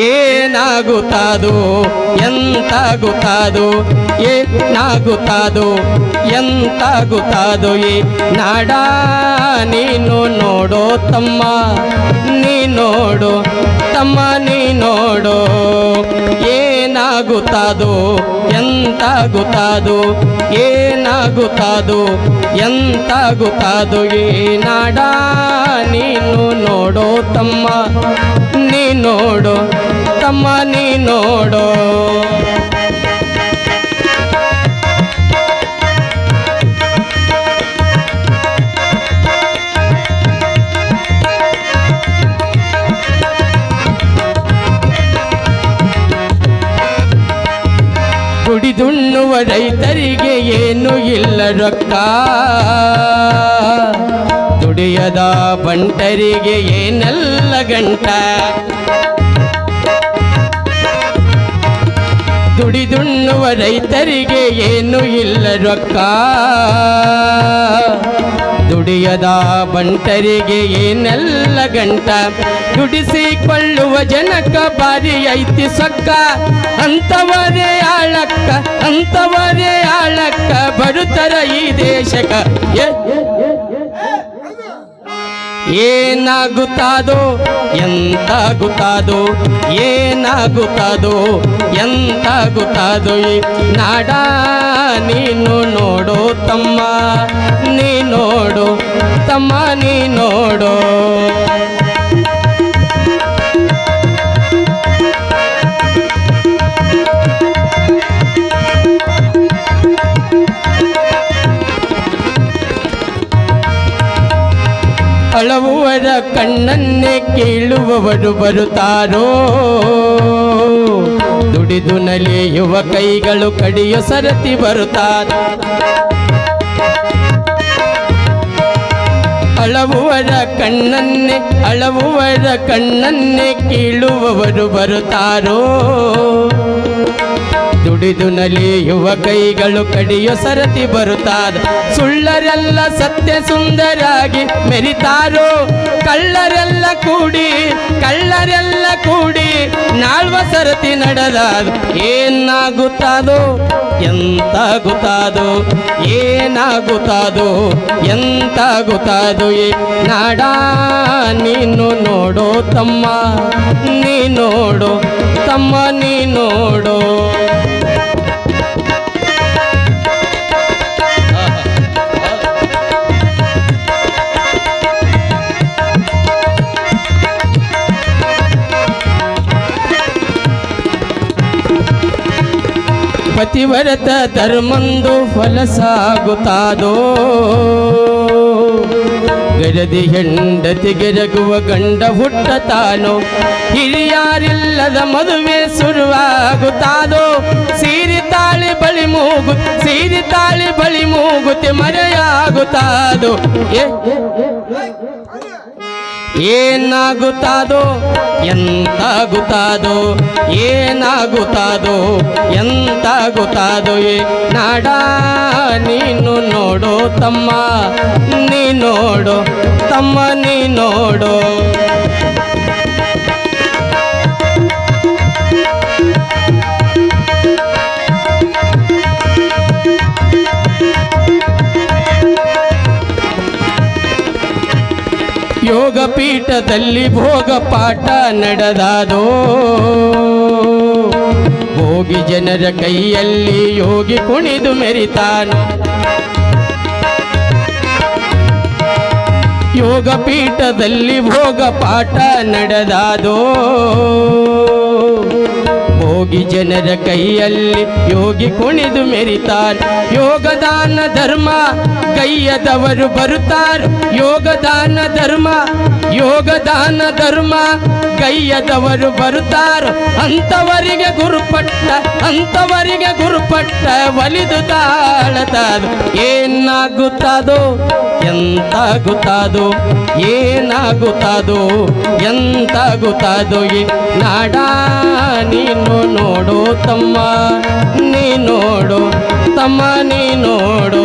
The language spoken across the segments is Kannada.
ಏನಾಗುತ್ತಾದೋ ಎಂತಾಗುತ್ತಾದೋ ಏನಾಗುತ್ತಾದೋ ಎಂತಾಗುತ್ತಾದೋ ಈ ನಾಡ ನೀನು ನೋಡೋ ತಮ್ಮ ನೀ ನೋಡು ತಮ್ಮ ನೀ ನೋಡು ಏನಾಗುತ್ತಾದೋ ಎಂತಾಗುತ್ತಾದೋ ಏನಾಗುತ್ತಾದೋ ಎಂತಾಗುತ್ತಾದೋ ಈ ನಾಡ ನೀನು ನೋಡೋ ತಮ್ಮ ನೀ ನೋಡು ತಮ್ಮ ನೀ ನೋಡು ದುಡಿದುಣ್ಣುವ ರೈತರಿಗೆ ಏನು ಇಲ್ಲ ರೊಕ್ಕ ದುಡಿಯದ ಬಂಟರಿಗೆ ಏನೆಲ್ಲ ಗಂಟ ದುಡಿದುಣ್ಣುವ ರೈತರಿಗೆ ಏನು ಇಲ್ಲ ರೊಕ್ಕ ದುಡಿಯದ ಬಂಟರಿಗೆ ಏನೆಲ್ಲ ಗಂಟ ದುಡಿಸಿಕೊಳ್ಳುವ ಜನಕ್ಕ ಬಾರಿ ಐತಿ ಸೊಕ್ಕ ಅಂತವರೇ ಆಳಕ್ಕ ಬರುತ್ತರ ಈ ದೇಶಕ್ಕ ಏನಾಗುತ್ತಾದೋ ಎಂತಾಗುತ್ತಾದೋ ಏನಾಗುತ್ತಾದೋ ಎಂತಾಗುತ್ತಾದೋ ಈ ನಾಡ ನೀನು ನೋಡೋ ತಮ್ಮ ನೀ ನೋಡು ತಮ್ಮ ನೀ ನೋಡು ಅಳವುವರ ಕಣ್ಣನ್ನೇ ಕೇಳುವವರು ಬರುತ್ತಾರೋ ದುಡಿದು ನಲಿಯುವ ಕೈಗಳು ಕಡಿಯೋ ಸರತಿ ಬರುತ್ತಾರೋ ಅಳವುವರ ಕಣ್ಣನ್ನೇ ಕೇಳುವವರು ಬರುತ್ತಾರೋ ದುಡಿದು ನಲಿಯುವ ಕೈಗಳು ಕಡಿಯೋ ಸರತಿ ಬರುತ್ತಾರ ಸುಳ್ಳರೆಲ್ಲ ಸತ್ಯ ಸುಂದರಾಗಿ ಮೆರಿತಾರೋ ಕಳ್ಳರೆಲ್ಲ ಕೂಡಿ ನಾಳ್ವ ಸರತಿ ನಡೆದಾದ ಏನಾಗುತ್ತಾದೋ ಎಂತಾಗುತ್ತಾದೋ ಏನಾಗುತ್ತಾದೋ ಎಂತಾಗುತ್ತಾದೋ ಈ ನಾಡ ನೀನು ನೋಡೋ ತಮ್ಮ ನೀ ನೋಡು ತಮ್ಮ ನೀ ನೋಡು ಪತಿವರತ ಧರ್ಮಂದು ಫಲಸಾಗುತ್ತಾದೋ ಗರದಿ ಹೆಂಡತಿಗೆರಗುವ ಗಂಡ ಹುಟ್ಟತಾನೋ ಹಿರಿಯಾರಿಲ್ಲದ ಮದುವೆ ಶುರುವಾಗುತ್ತಾದೋ ಸೀರಿ ತಾಳಿ ಬಳಿ ಮೂಗುತಿ ಮರೆಯಾಗುತ್ತಾದೋ ಏನಾಗುತ್ತಾದೋ ಎಂತಾಗುತ್ತಾದೋ ಏನಾಗುತ್ತಾದೋ ಎಂತಾಗುತ್ತಾದೋ ಈ ನಾಡ ನೀನು ನೋಡೋ ತಮ್ಮ ನೀ ನೋಡು ತಮ್ಮ ನೀ ನೋಡು ಯೋಗ ಪೀಠದಲ್ಲಿ ಭೋಗ ಪಾಠ ನಡೆದಾದೋ ಭೋಗಿ ಜನರ ಕೈಯಲ್ಲಿ ಯೋಗಿ ಕುಣಿದು ಮೆರಿತಾನೋ ಯೋಗ ಪೀಠದಲ್ಲಿ ಭೋಗ ಪಾಠ ನಡೆದಾದೋ ಭೋಗಿ ಜನರ ಕೈಯಲ್ಲಿ ಯೋಗಿ ಕುಣಿದು ಮೆರಿತಾರ ಯೋಗದಾನ ಧರ್ಮ ಕೈಯದವರು ಬರುತ್ತಾರೆ ಯೋಗದಾನ ಧರ್ಮ ಕೈಯದವರು ಬರುತ್ತಾರೋ ಅಂತವರಿಗೆ ಗುರುಪಟ್ಟ ಒಲಿದು ತಾಳತಾದು ಏನಾಗುತ್ತಾದೋ ಎಂತಾಗುತ್ತಾದೋ ಏನಾಗುತ್ತಾದೋ ಎಂತಾಗುತ್ತಾದೋ ಈ ನಾಡ ನೀನು ನೋಡೋ ತಮ್ಮ ನೀ ನೋಡು ತಮ್ಮ ನೀ ನೋಡು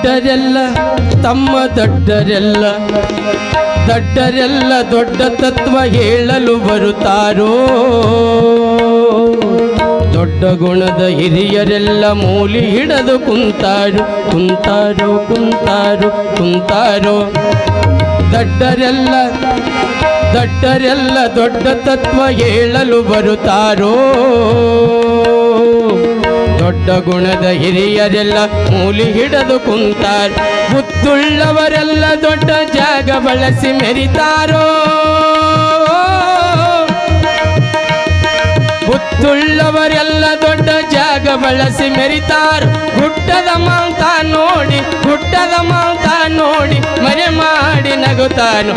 ದಡ್ಡರೆಲ್ಲ ತಮ್ಮ ದಡ್ಡರೆಲ್ಲ ದಡ್ಡರೆಲ್ಲ ದೊಡ್ಡ ತತ್ವ ಹೇಳಲು ಬರುತ್ತಾರೋ ದೊಡ್ಡ ಗುಣದ ಹಿರಿಯರೆಲ್ಲ ಮೂಲಿ ಹಿಡದು ಕುಂತಾರು ಕುಂತಾರೋ ಕುಂತಾರೋ ಕುಂತಾರೋ ದಡ್ಡರೆಲ್ಲ ದೊಡ್ಡ ತತ್ವ ಹೇಳಲು ಬರುತ್ತಾರೋ ದೊಡ್ಡ ಗುಣದ ಹಿರಿಯರೆಲ್ಲ ಮೂಲಿ ಹಿಡದು ಕುಂತಾರ ಬುದ್ಧುಳ್ಳವರೆಲ್ಲ ದೊಡ್ಡ ಜಾಗ ಬಳಸಿ ಮೆರಿತಾರೋ ಬುದ್ಧುಳ್ಳವರೆಲ್ಲ ದೊಡ್ಡ ಜಾಗ ಬಳಸಿ ಮೆರಿತಾರ ಗುಡ್ಡದ ಮಾಂತ ನೋಡಿ ಮನೆ ಮಾಡಿ ನಗುತ್ತಾನು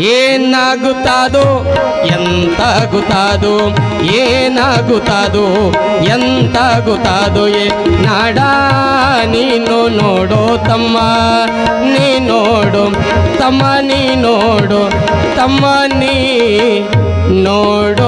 ಏನಾಗುತ್ತಾದೋ ಎಂತಾಗುತ್ತಾದೋ ಏನಾಗುತ್ತಾದೋ ಎಂತಾಗುತ್ತಾದೋ ನಾಡ ನೀನು ನೋಡೋ ತಮ್ಮ ನೀ ನೋಡು ತಮ್ಮ ನೀ ನೋಡು ತಮ್ಮ ನೀ ನೋಡು